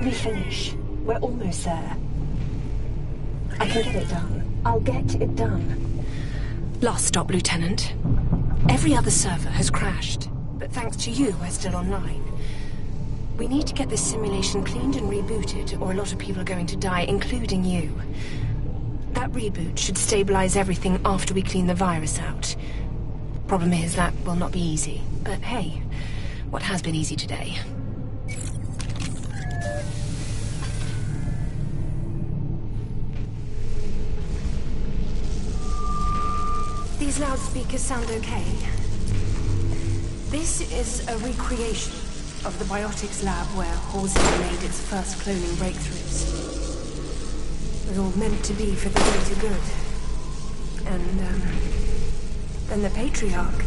Let me finish. We're almost there. I can get it done. I'll get it done. Last stop, Lieutenant. Every other server has crashed, but thanks to you, we're still online. We need to get this simulation cleaned and rebooted, or a lot of people are going to die, including you. That reboot should stabilize everything after we clean the virus out. Problem is, that will not be easy. But hey, what has been easy today? These loudspeakers sound okay. This is a recreation of the biotics lab where Halsey made its first cloning breakthroughs. It was all meant to be for the greater good. And, then the Patriarch...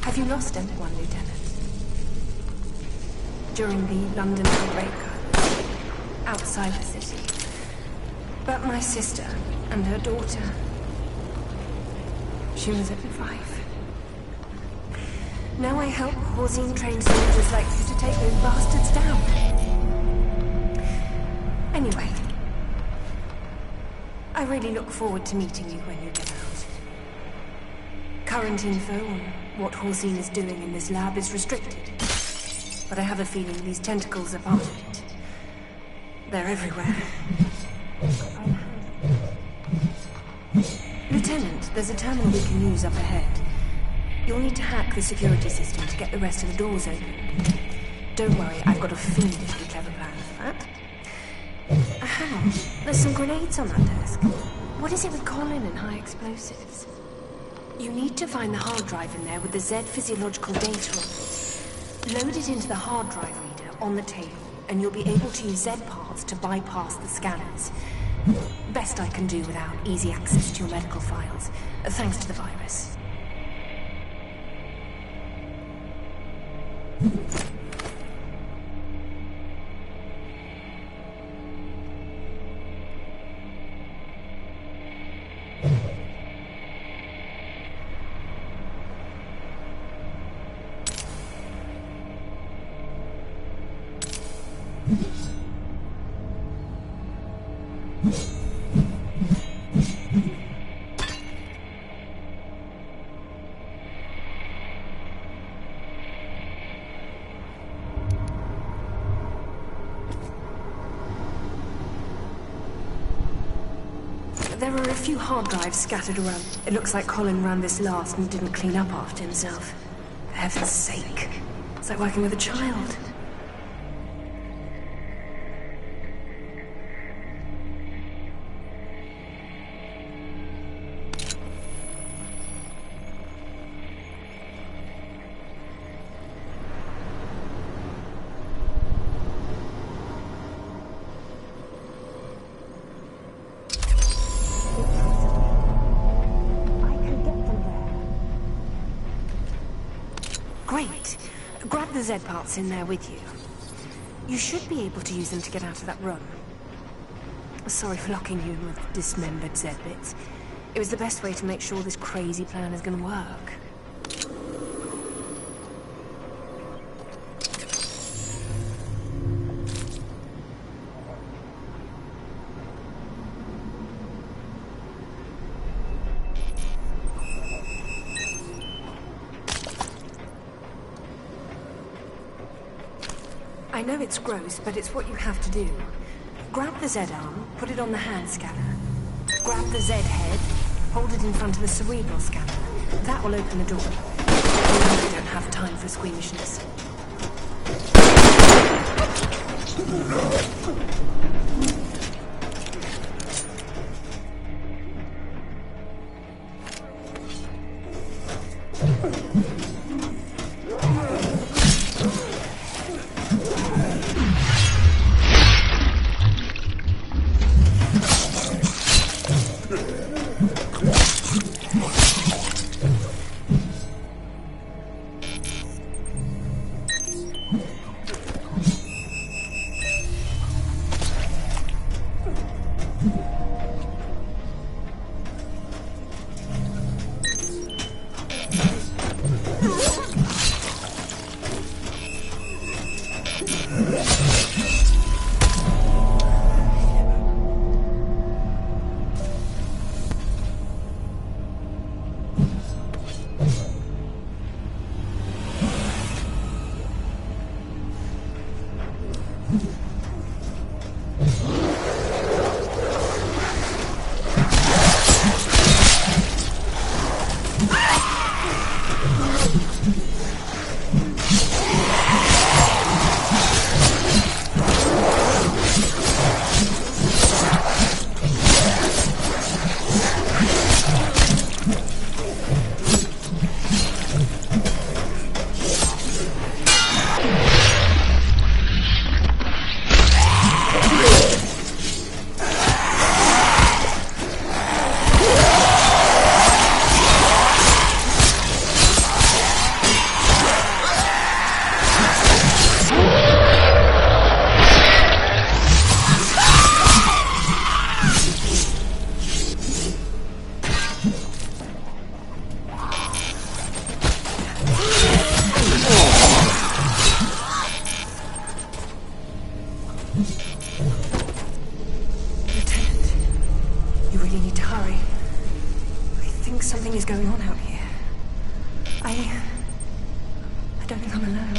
Have you lost anyone, Lieutenant? During the London outbreak, outside the city. But my sister and her daughter. She was at 5. Now I help Horzine train soldiers like you to take those bastards down. Anyway, I really look forward to meeting you when you get out. Current info on what Horzine is doing in this lab is restricted. But I have a feeling these tentacles are part of it. They're everywhere. Lieutenant, there's a terminal we can use up ahead. You'll need to hack the security system to get the rest of the doors open. Don't worry, I've got a fiendishly clever plan for that. Hang on, there's some grenades on that desk. What is it with Colin and high explosives? You need to find the hard drive in there with the Z physiological data on it. Load it into the hard drive reader on the table, and you'll be able to use Z parts to bypass the scanners. Best I can do without easy access to your medical files, thanks to the virus. There are a few hard drives scattered around. It looks like Colin ran this last and didn't clean up after himself. For heaven's sake. It's like working with a child. Great. Grab the Z parts in there with you. You should be able to use them to get out of that room. Sorry for locking you in with dismembered Z bits. It was the best way to make sure this crazy plan is going to work. I know it's gross, but it's what you have to do. Grab the Z arm, put it on the hand scanner. Grab the Z head, hold it in front of the cerebral scanner. That will open the door. I don't have time for squeamishness. I don't think I'm alone.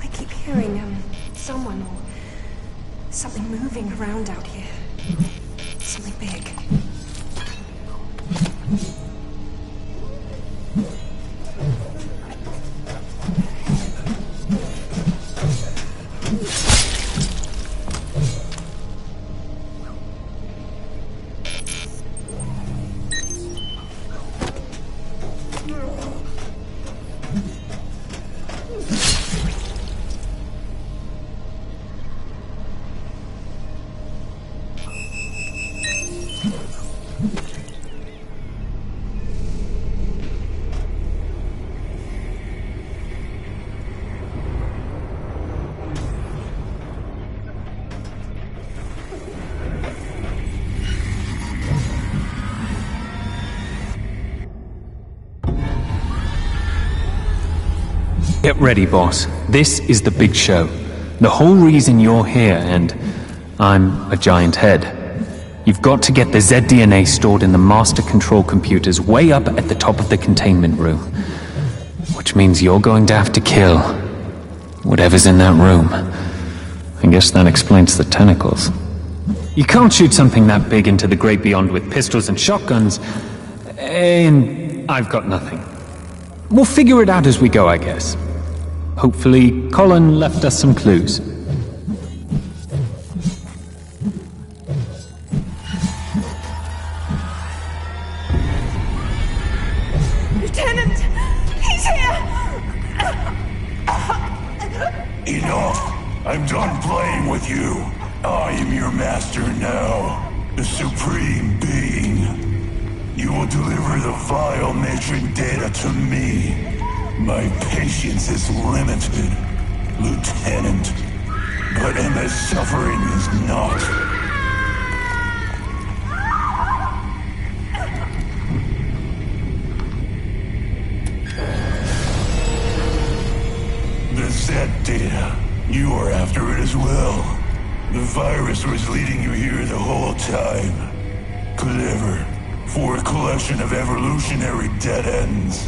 I keep hearing, someone or something moving around out here. Something big. Get ready, boss. This is the big show. The whole reason you're here, and I'm a giant head. You've got to get the Z-DNA stored in the master control computers way up at the top of the containment room. Which means you're going to have to kill whatever's in that room. I guess that explains the tentacles. You can't shoot something that big into the great beyond with pistols and shotguns, and I've got nothing. We'll figure it out as we go, I guess. Hopefully, Colin left us some clues. Lieutenant! He's here! Enough! I'm done playing with you. I am your master now, the Supreme Being. You will deliver the vile matron data to me. My patience is limited, Lieutenant. But Emma's suffering is not. The Z data. You are after it as well. The virus was leading you here the whole time. Clever. For a collection of evolutionary dead ends.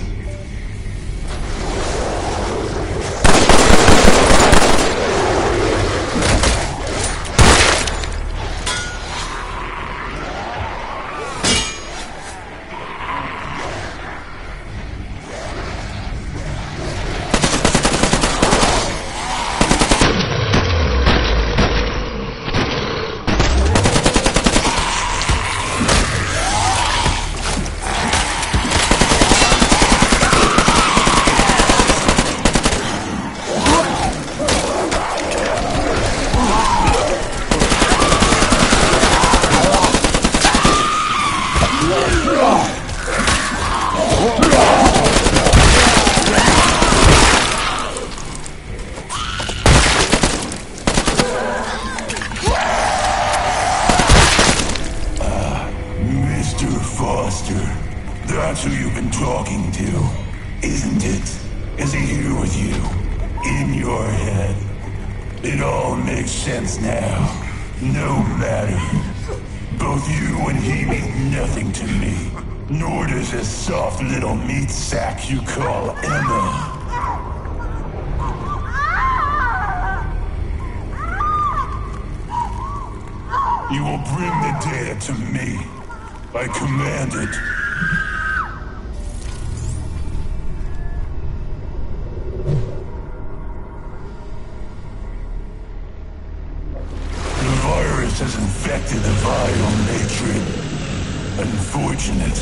That's who you've been talking to, isn't it? Is he here with you? In your head? It all makes sense now. No matter. Both you and he mean nothing to me. Nor does this soft little meat sack you call Emma. You will bring the data to me. I command it. The virus has infected the vile matron. Unfortunate.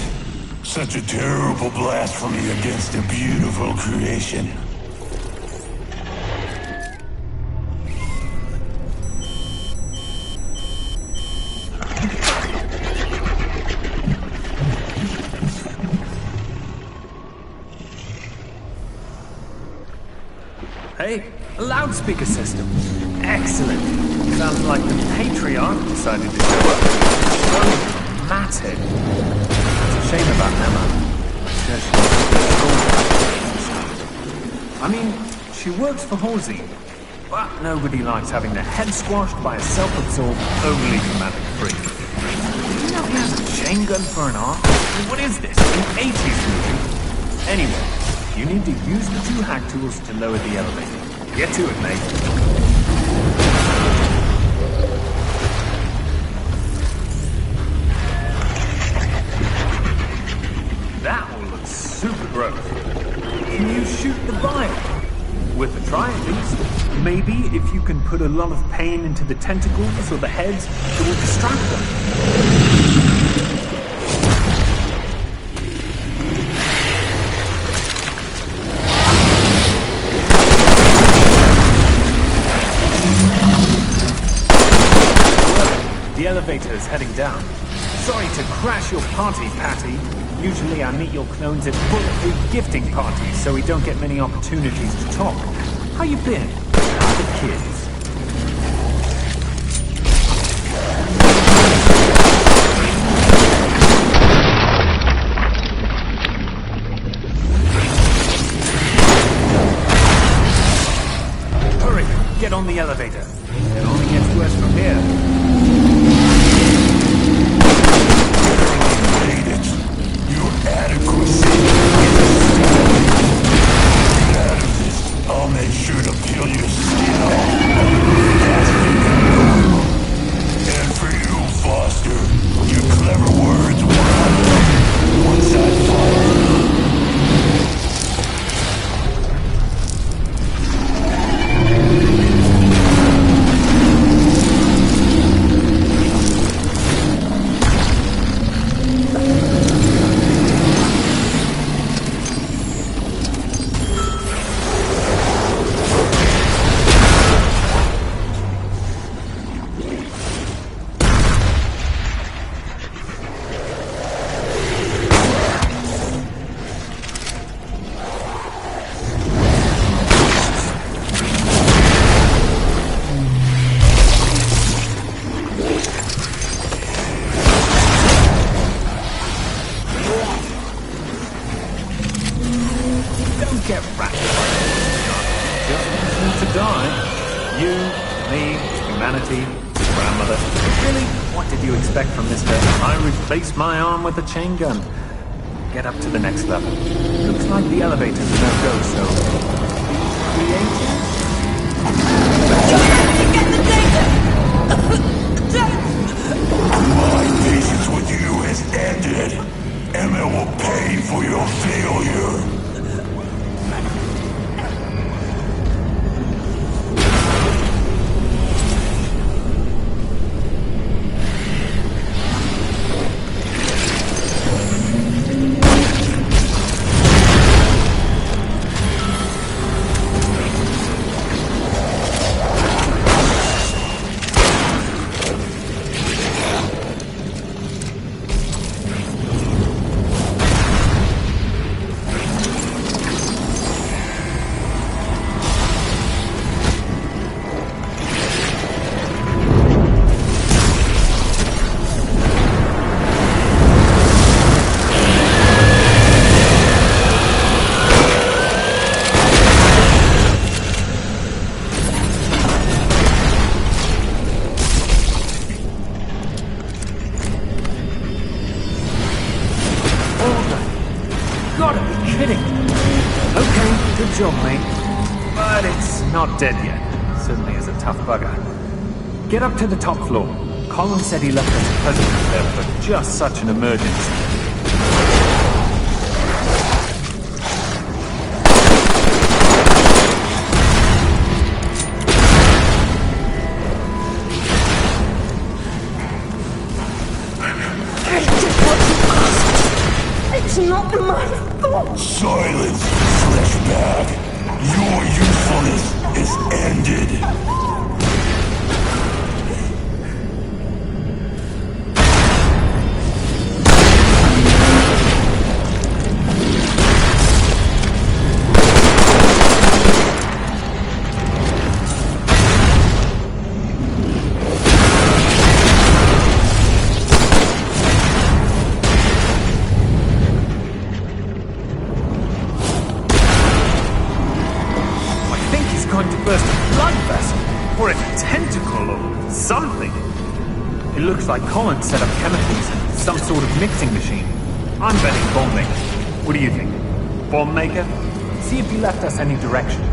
Such a terrible blasphemy against a beautiful creation. Hey, a loudspeaker system. Excellent. Sounds like the patriarch decided to show up. So dramatic. It's a shame about Emma. I mean, she works for Halsey, but nobody likes having their head squashed by a self-absorbed, overly dramatic freak. You know he has a chain gun for an arm? I mean, what is this? An 80s movie? Anyway, You need to use the two hack tools to lower the elevator. Get to it, mate. That all looks super gross. Can you shoot the vial? Worth a try at least. Maybe if you can put a lot of pain into the tentacles or the heads, it will distract them. The elevator is heading down. Sorry to crash your party, Patty. Usually I meet your clones at bulletproof gifting parties, so we don't get many opportunities to talk. How you been? How's the kids? Hurry, get on the elevator. It only gets worse from here. Adequacy. I'll make sure to peel your skin off. And for you, Foster, your clever words were once I fall. Get wrapped by just need to die. You, me, humanity, grandmother. Really? What did you expect from Mr. I replaced my arm with a chain gun? Get up to the next level. Looks like the elevator's a no-go, so... My patience with you has ended. Emma will pay for your failure. Gotta be kidding. Okay, good job, mate. But it's not dead yet. Certainly is a tough bugger. Get up to the top floor. Colin said he left us a present there for just such an emergency. It's not my fault. Silence, fleshbag. Your usefulness is ended. Going to burst a blood vessel, or a tentacle, or something. It looks like Colin set up chemicals in some sort of mixing machine. I'm betting bomb maker. What do you think? Bomb maker? See if he left us any directions.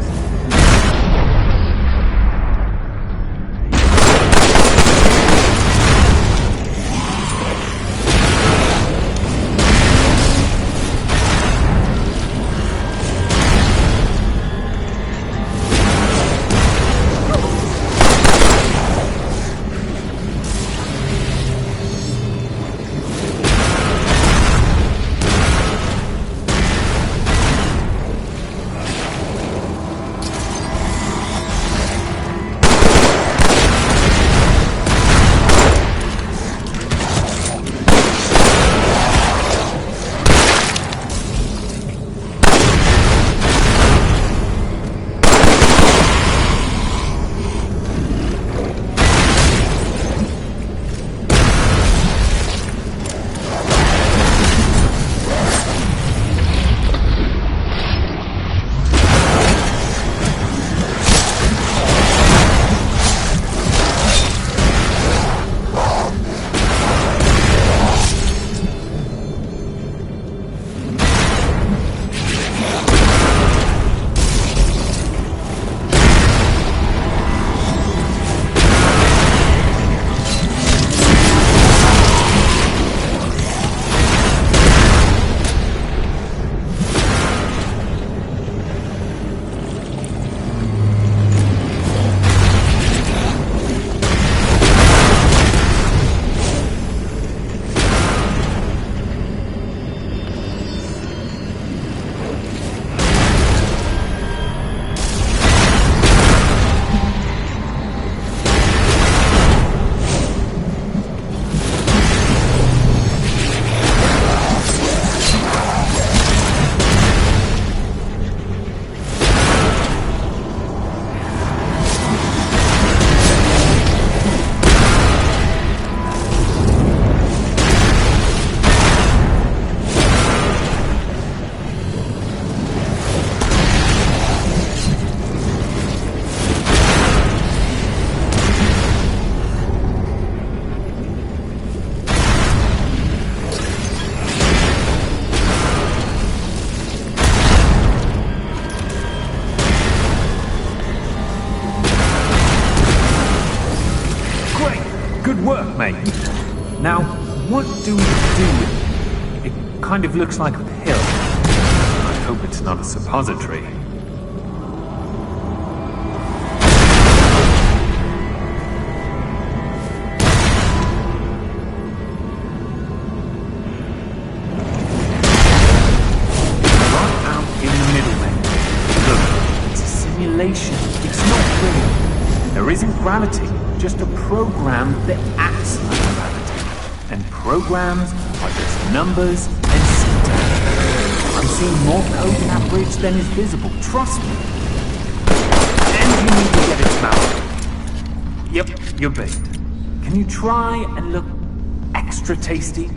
Good work, mate. Now, what do we do? It kind of looks like a pill. I hope it's not a suppository. Right out in the middle, mate. Look, it's a simulation. It's not real. There isn't gravity. Just a program that acts like gravity. And programs are just numbers and symptoms. I'm seeing more code in that bridge than is visible, trust me. And you need to get its mouth. Yep, you're baked. Can you try and look extra tasty?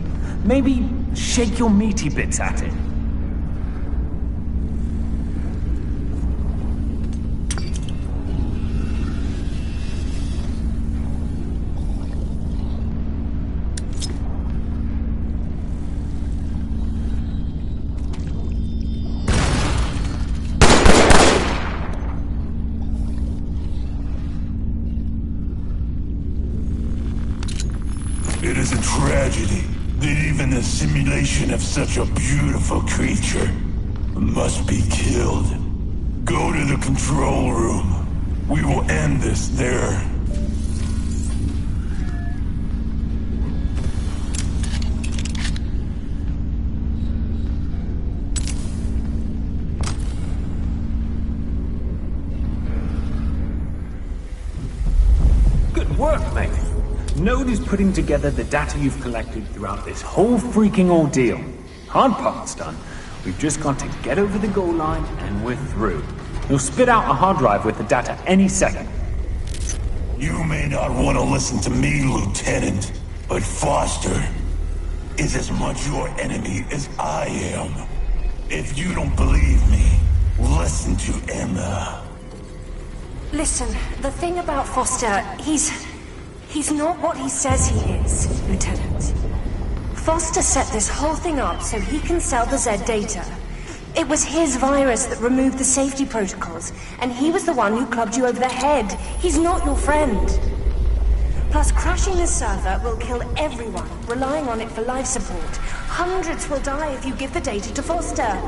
Maybe shake your meaty bits at it. It is a tragedy that even the simulation of such a beautiful creature must be killed. Go to the control room. We will end this there. Good work, mate. Node is putting together the data you've collected throughout this whole freaking ordeal. Hard part's done. We've just got to get over the goal line and we're through. He'll spit out a hard drive with the data any second. You may not want to listen to me, Lieutenant, but Foster is as much your enemy as I am. If you don't believe me, listen to Emma. Listen, the thing about Foster, he's not what he says he is, Lieutenant. Foster set this whole thing up so he can sell the Z data. It was his virus that removed the safety protocols, and he was the one who clubbed you over the head. He's not your friend. Plus, crashing this server will kill everyone relying on it for life support. Hundreds will die if you give the data to Foster.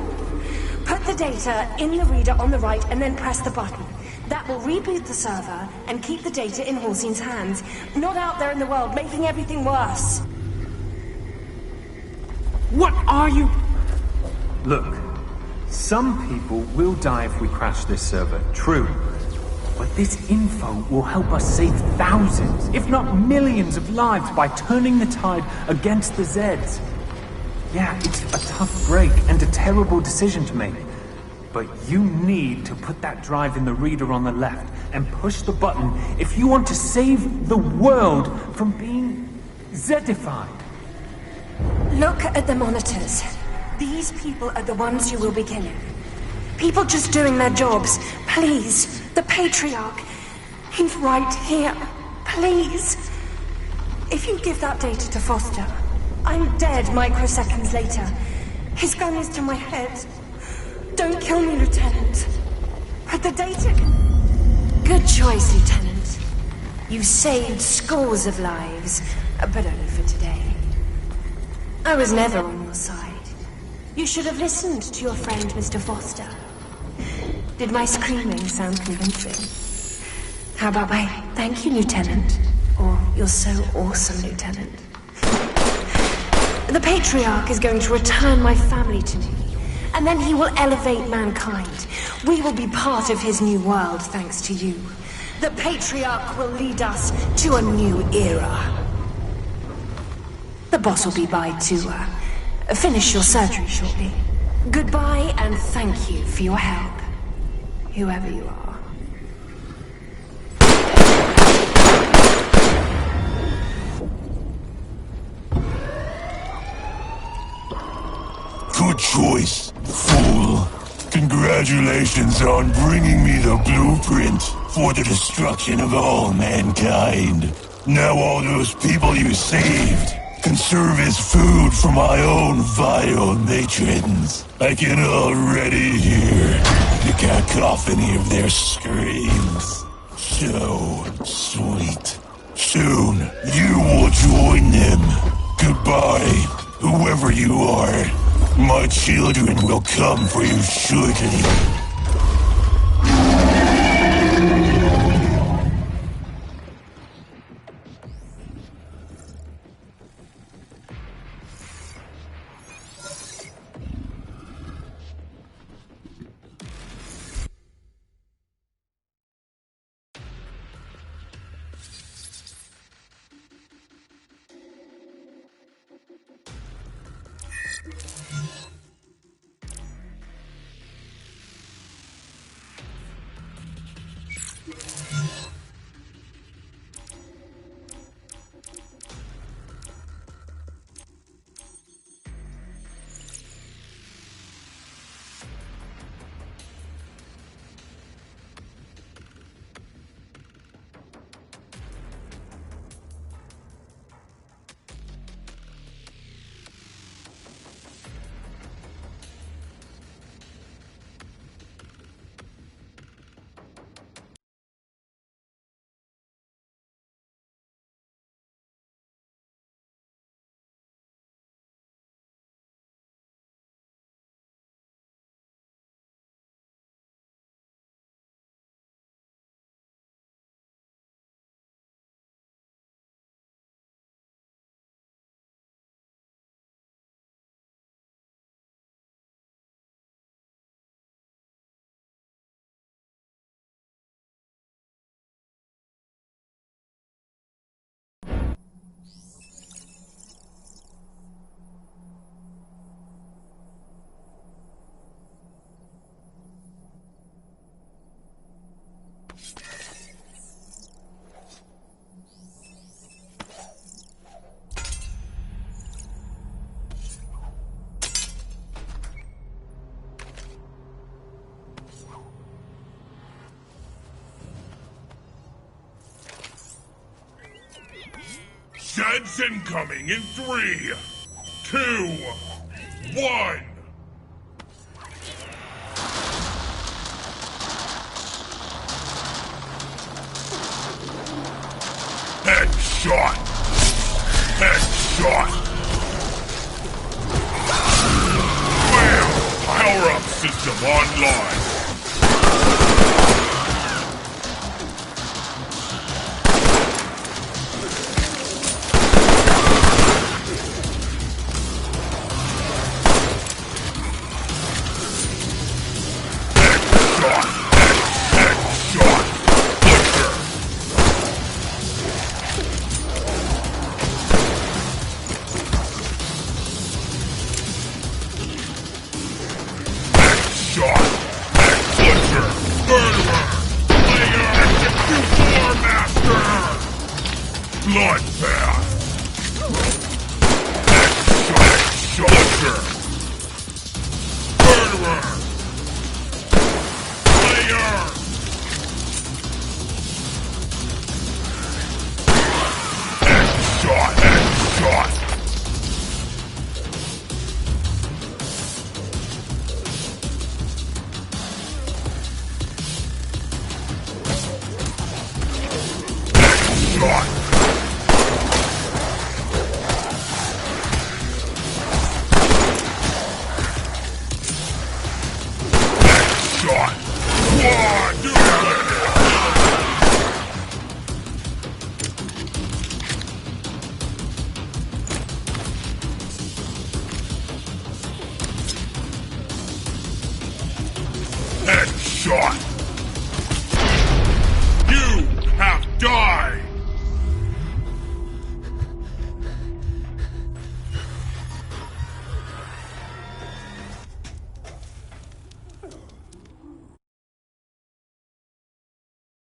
Put the data in the reader on the right and then press the button. That will reboot the server and keep the data in Halcyon's hands, not out there in the world, making everything worse. What are you... Look, some people will die if we crash this server, true. But this info will help us save thousands, if not millions of lives by turning the tide against the Zeds. Yeah, it's a tough break and a terrible decision to make. But you need to put that drive in the reader on the left and push the button if you want to save the world from being Zedified. Look at the monitors. These people are the ones you will be killing. People just doing their jobs. Please, the Patriarch. He's right here. Please. If you give that data to Foster, I'm dead microseconds later. His gun is to my head. Don't kill me, Lieutenant. Put the data... Good choice, Lieutenant. You saved scores of lives, but only for today. I was never on your side. You should have listened to your friend, Mr. Foster. Did my screaming sound convincing? How about my thank you, Lieutenant? Or you're so awesome, Lieutenant? The Patriarch is going to return my family to me, and then he will elevate mankind. We will be part of his new world thanks to you. The Patriarch will lead us to a new era. The boss will be by to finish your surgery shortly. Goodbye and thank you for your help, whoever you are. Good choice, fool. Congratulations on bringing me the blueprint for the destruction of all mankind. Now all those people you saved can serve as food for my own vile matrons. I can already hear the cacophony of their screams. So sweet. Soon, you will join them. Goodbye, whoever you are. My children will come for you shortly. Zeds incoming in 3, 2, 1. Headshot! Headshot! Bam! Power-up system online! Bloodbath! Headshot! Murderer! Slayer! Headshot! Headshot! Headshot! Shot! One, do it! Headshot!